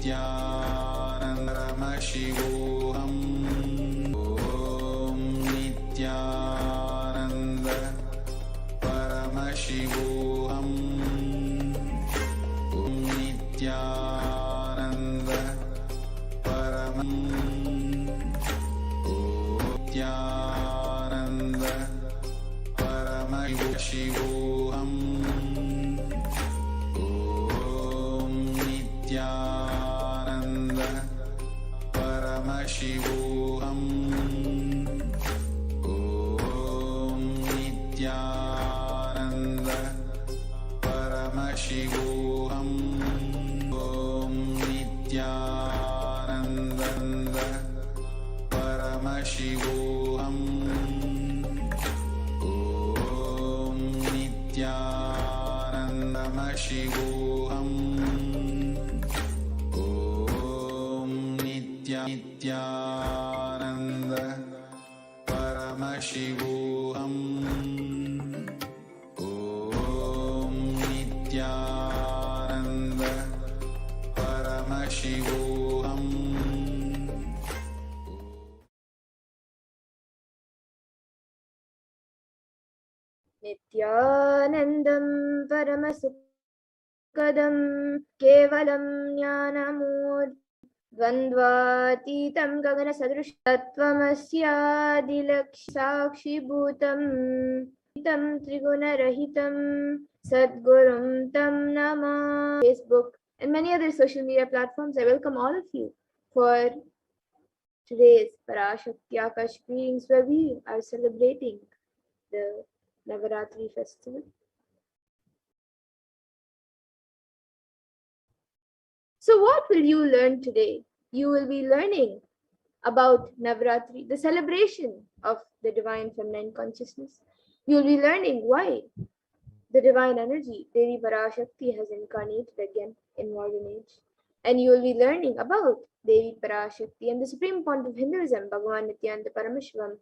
Paramashivoham. Om Nithyananda Paramashivoham. Om Nithyananda Nithyananda Paramashivoham. Om Nithyananda Paramashivoham. Om Nithyananda Paramashivoham. Om Nithyananda Paramashivoham. Om Nithyananda Paramashivoham. Om Nithyananda Paramashivoham. Om Nithyananda Paramashivoham. Nithyanandam Paramasukadam Kevalam Jnanamur Dvandvatitam Gagana Sadrush Tattvamasyadilakshakshi Bhutam Tam Triguna Rahitam Sadgurum Tam Nama. Facebook and many other social media platforms. I welcome all of you for today's Parashakti Akash readings, where we are celebrating the Navaratri festival. So what will you learn today? You will be learning about Navaratri, the celebration of the divine feminine consciousness. You will be learning why the divine energy, Devi Parashakti, has incarnated again in modern age. And you will be learning about Devi Parashakti and the supreme point of Hinduism, Bhagavan Nithyananda Paramashivam,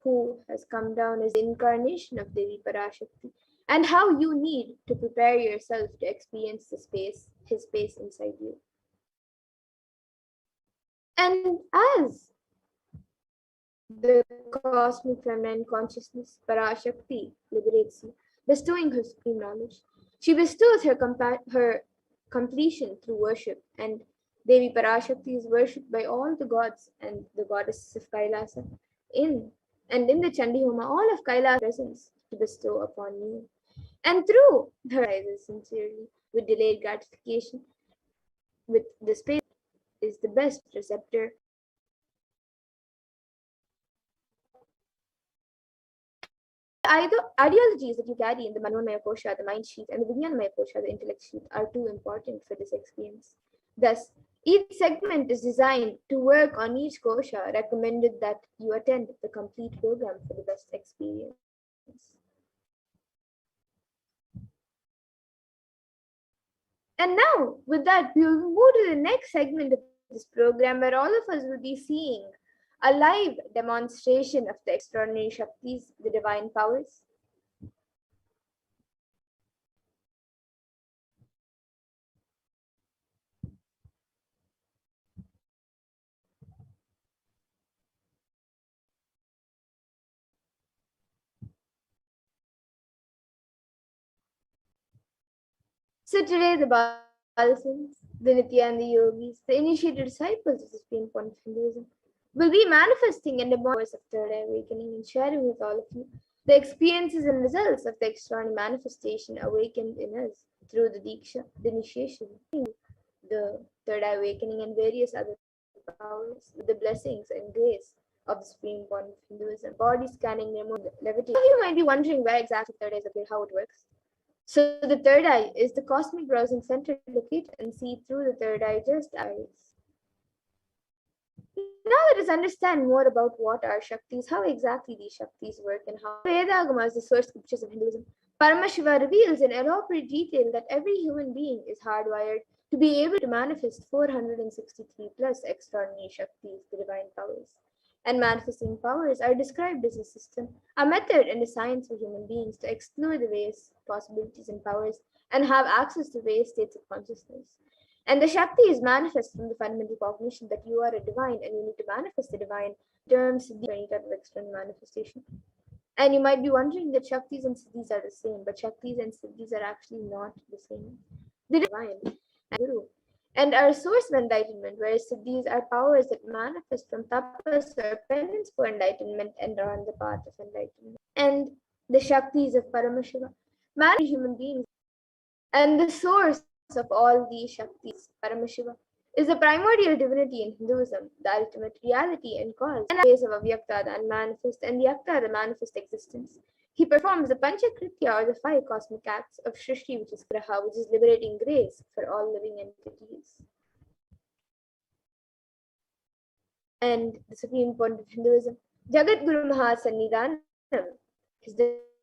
who has come down as the incarnation of Devi Parashakti, and how you need to prepare yourself to experience his space inside you. And as the cosmic feminine consciousness, Parashakti, liberates you, bestowing her supreme knowledge, she bestows her completion through worship, and Devi Parashakti is worshipped by all the gods and the goddesses of Kailasa in the Chandi Homa, all of Kailasa's presence to bestow upon you. And through her rises sincerely, with delayed gratification, with the space is the best receptor. Ideologies that you carry in the Manomaya Kosha, the mind sheet, and the Vijnanamaya Kosha, the intellect sheet, are too important for this experience. Thus, each segment is designed to work on each kosha, recommended that you attend the complete program for the best experience. And now, with that, we will move to the next segment of this program, where all of us will be seeing a live demonstration of the extraordinary Shaktis, the divine powers. So today, the Balasans, the Nithyananda Yogis, the initiated disciples of the supreme point of Hinduism, will be manifesting in the moments of third eye awakening and sharing with all of you the experiences and results of the extraordinary manifestation awakened in us through the Diksha, the initiation, the third eye awakening, and various other powers, with the blessings and grace of the supreme point of Hinduism. Body scanning, levitation. You might be wondering where exactly third eyes appear, how it works. So the third eye is the cosmic browsing center located and see through the third eye just eyes. Now let us understand more about what are Shaktis, how exactly these Shaktis work, and how Vedagamas, the source scriptures of Hinduism. Paramashiva reveals in elaborate detail that every human being is hardwired to be able to manifest 463 plus extraordinary Shaktis, the divine powers. And manifesting powers are described as a system, a method and a science for human beings to explore the various possibilities and powers and have access to various states of consciousness. And the Shakti is manifest from the fundamental cognition that you are a divine and you need to manifest the divine terms in any type of external manifestation. And you might be wondering that Shaktis and Siddhis are the same, but Shaktis and Siddhis are actually not the same. They are divine and Guru and are a source of enlightenment, whereas Siddhis are powers that manifest from tapas or penance for enlightenment and are on the path of enlightenment. And the Shaktis of Paramashiva, manifest human beings, and the source of all these Shaktis, Paramashiva, is the primordial divinity in Hinduism, the ultimate reality and cause, and the base of Avyakta, the unmanifest, and the Yakta, the manifest existence. He performs the Panchakritya or the five cosmic acts of Shrishti, which is Graha, which is liberating grace for all living entities. And the supreme point of Hinduism, Jagat Guru Mahasannidhanam, His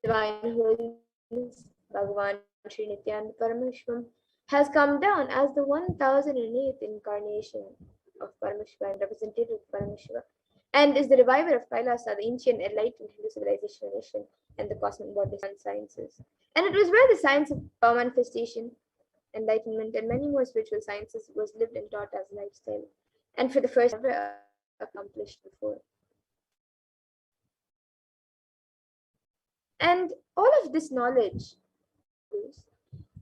divine holiness, Bhagavan Sri Nithyananda Paramashivam, has come down as the 1008th incarnation of Paramashiva and representative of Paramashiva, and is the reviver of Kailasa, the ancient enlightened Hindu civilization nation, and the cosmic body and sciences. And it was where the science of power manifestation, enlightenment, and many more spiritual sciences was lived and taught as a lifestyle, and for the first ever accomplished before. And all of this knowledge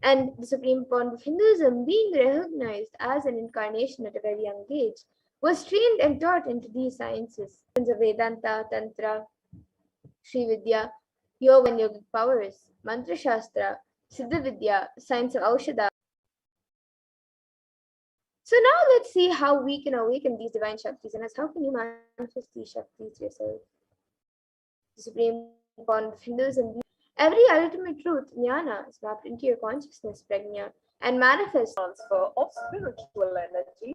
and the supreme point of Hinduism being recognized as an incarnation at a very young age was trained and taught into these sciences of Vedanta, Tantra, Sri Vidya, Yoga and yogic powers, Mantra Shastra, Siddha Vidya, science of Aushadha. So now let's see how we can awaken these divine Shaktis and how can you manifest these Shaktis yourself. The supreme point of Hinduism, every ultimate truth, jnana, is mapped into your consciousness, prajna, and manifests transfer of spiritual energy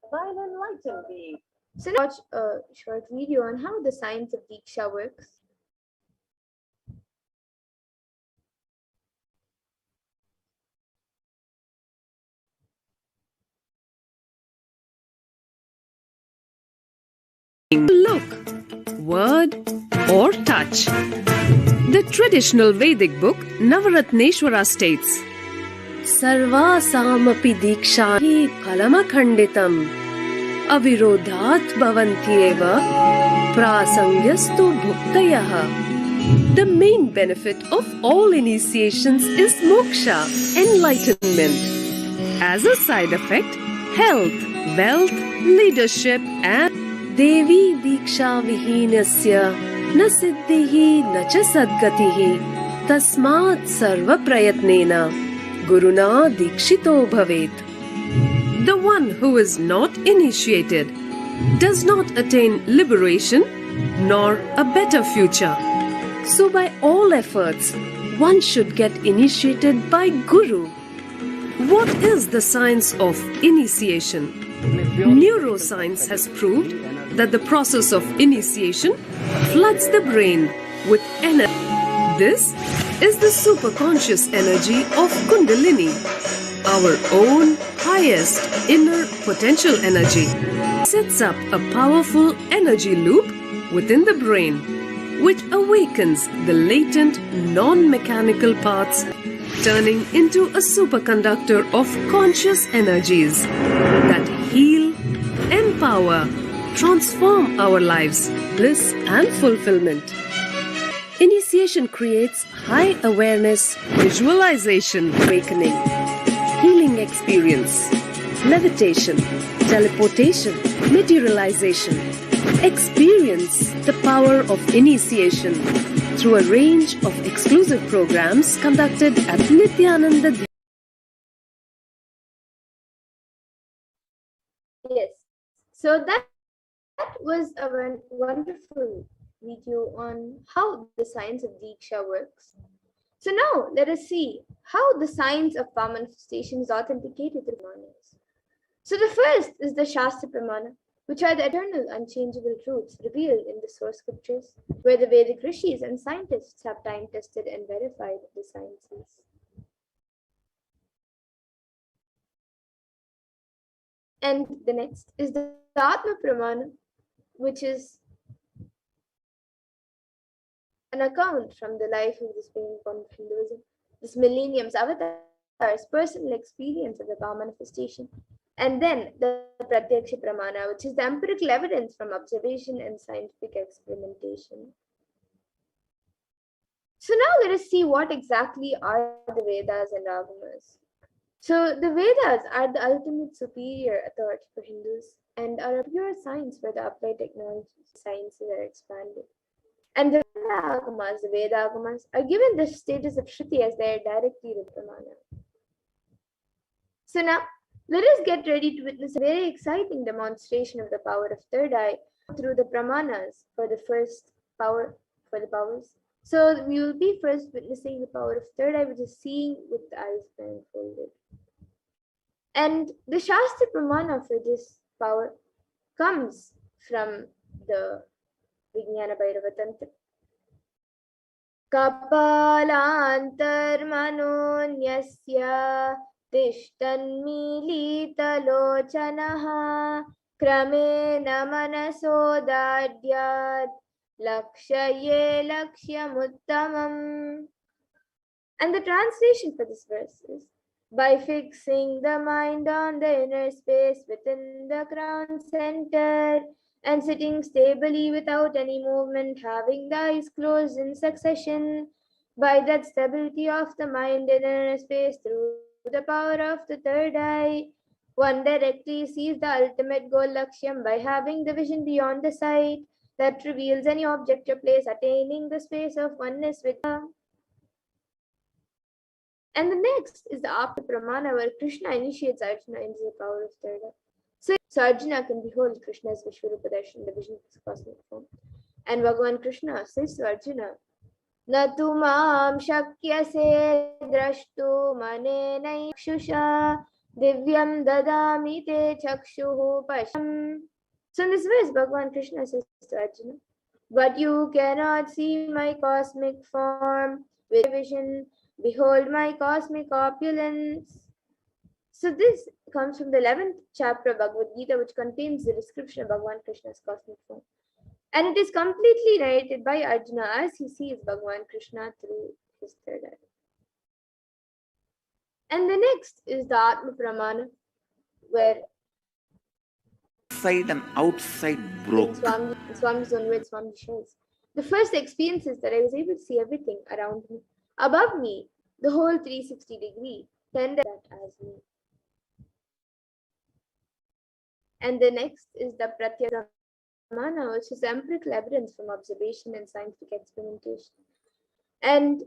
by an enlightened being. So now watch a short video on how the science of Diksha works. Look, word, or touch. The traditional Vedic book Navaratneshwara states, Sarvasamapi dikshahi phalamakhanditam avirodhat bhavantyeva prasangyastu bhuktayah. The main benefit of all initiations is moksha, enlightenment. As a side effect, health, wealth, leadership, and Devi Diksha Vihinasya Na Siddhihi Na Cha Sadgatihi Tasmat Sarva Prayatnena Guruna Dikshito Bhavet. The one who is not initiated does not attain liberation nor a better future. So by all efforts, one should get initiated by Guru. What is the science of initiation? Neuroscience has proved that the process of initiation floods the brain with energy. This is the superconscious energy of Kundalini, our own highest inner potential energy. It sets up a powerful energy loop within the brain, which awakens the latent non-mechanical parts, turning into a superconductor of conscious energies that heal, empower, transform our lives, bliss and fulfillment. Initiation creates high awareness, visualization, awakening, healing experience, levitation, teleportation, materialization. Experience the power of initiation through a range of exclusive programs conducted at Nithyananda. Yes, so that was a wonderful video on how the science of Diksha works. So now let us see how the science of power manifestation is authenticated through Pramanas. So the first is the Shastra Pramana, which are the eternal unchangeable truths revealed in the source scriptures, where the Vedic rishis and scientists have time tested and verified the sciences. And the next is the Atma Pramana, which is an account from the life of this being born of Hinduism, this millennium's avatar personal experience of the power manifestation. And then the Pratyaksha Pramana, which is the empirical evidence from observation and scientific experimentation. So now let us see what exactly are the Vedas and Agamas. So the Vedas are the ultimate superior authority for Hindus and are a pure science where the applied technology sciences are expanded. And the Veda Agamas, are given the status of Shruti as their directly with Pramana. So now, let us get ready to witness a very exciting demonstration of the power of third eye through the Pramanas for the first power, for the powers. So we will be first witnessing the power of third eye, which is seeing with the eyes blindfolded. And the Shastra Pramana for this power comes from the Vijnana Bhairava Tantra. Kapalantarmanonyasya तिष्ठन्मीलितलोचनः क्रमेण मनसोदाड्यात् lakshye lakshyamuttama. And the translation for this verse is, by fixing the mind on the inner space within the crown center and sitting stably without any movement, having the eyes closed in succession, by that stability of the mind in inner space through the power of the third eye, one directly sees the ultimate goal lakshyam by having the vision beyond the sight that reveals any object or place, attaining the space of oneness with God. And the next is the Apta Pramana, where Krishna initiates Arjuna into the power of third eye. So Arjuna can behold Krishna's Vishwarupa Darshan, the vision of his cosmic form. And Bhagavan Krishna says to Arjuna, Na tu maam shakyase drashtu manena ikshusha divyam dadami te chakshuhu pasham. So in this verse, Bhagavan Krishna says to Arjuna, but you cannot see my cosmic form with vision. Behold my cosmic opulence. So this comes from the 11th chapter of Bhagavad Gita, which contains the description of Bhagavan Krishna's cosmic form. And it is completely narrated by Arjuna as he sees Bhagavan Krishna through his third eye. And the next is the Atma Pramana, where Inside and outside broke. Swami's own words, Swami shares. The first experience is that I was able to see everything around me. Above me, the whole 360 degree tended that as me. And the next is the Pratyaka Pramana, which is empirical evidence from observation and scientific experimentation. And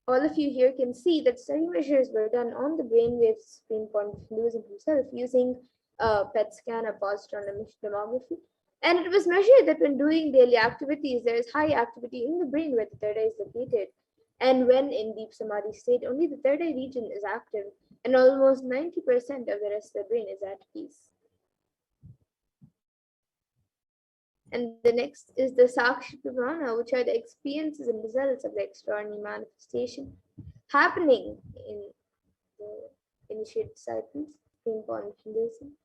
all of you here can see that study measures were done on the brainwaves of Supreme Pontiff Hinduism himself using a PET scan, a positron emission tomography. And it was measured that when doing daily activities, there is high activity in the brain where the third eye is located. And when in deep samadhi state, only the third eye region is active, and almost 90% of the rest of the brain is at peace. And the next is the Sakshi Pramana, which are the experiences and results of the extraordinary manifestation happening in the initiated disciples in Hinduism.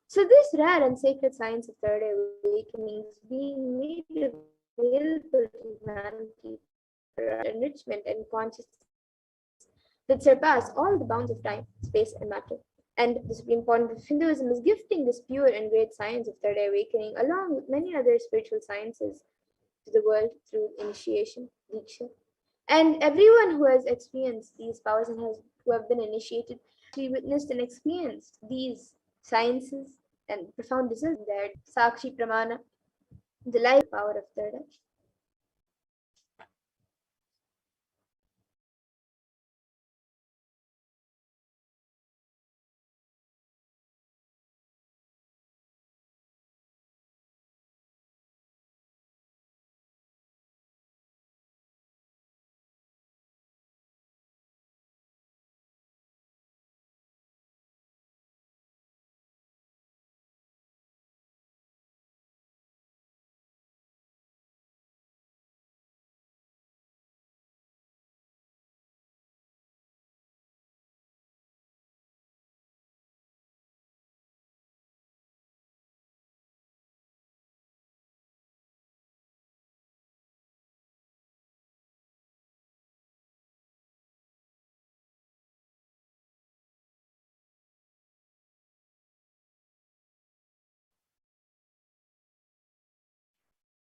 So this rare and sacred science of third eye awakening is being made available to humanity for enrichment and consciousness that surpass all the bounds of time, space, and matter. And the Supreme Pontiff of Hinduism is gifting this pure and great science of third eye awakening, along with many other spiritual sciences, to the world through initiation, Diksha. And everyone who has experienced these powers and who have been initiated, actually witnessed and experienced these sciences and profound results in their Sakshi Pramana, the life power of third eye.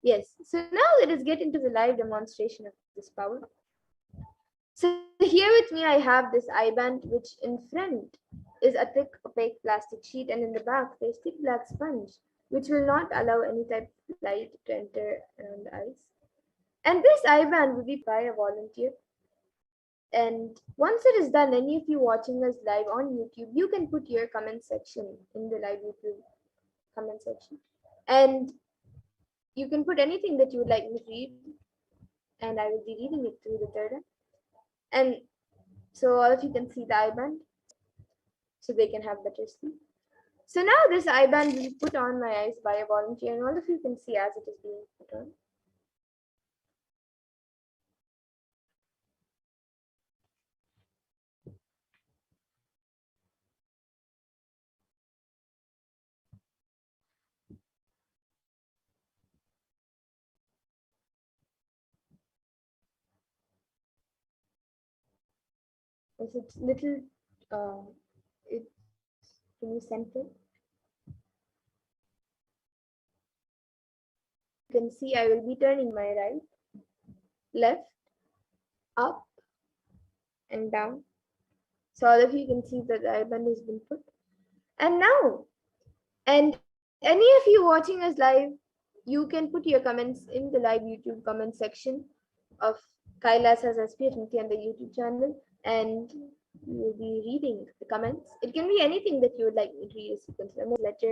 Yes, so now let us get into the live demonstration of this power. So here with me I have this eye band, which in front is a thick opaque plastic sheet, and in the back there's thick black sponge which will not allow any type of light to enter around the eyes. And this eye band will be by a volunteer. And once it is done, any of you watching us live on YouTube, you can put your comment section in the live YouTube comment section. And you can put anything that you would like me to read, and I will be reading it through the third eye. And so all of you can see the eye band, so they can have better sleep. So now this eye band will be put on my eyes by a volunteer, and all of you can see as it is being put on. Is it little? It Can you center? You can see I will be turning my right, left, up, and down. So all of you can see that the eye band has been put. And now, and any of you watching us live, you can put your comments in the live YouTube comment section of Kailasa'S HDH Nithyananda YouTube channel, and we will be reading the comments. It can be anything that you would like me to read, a sequence, letter,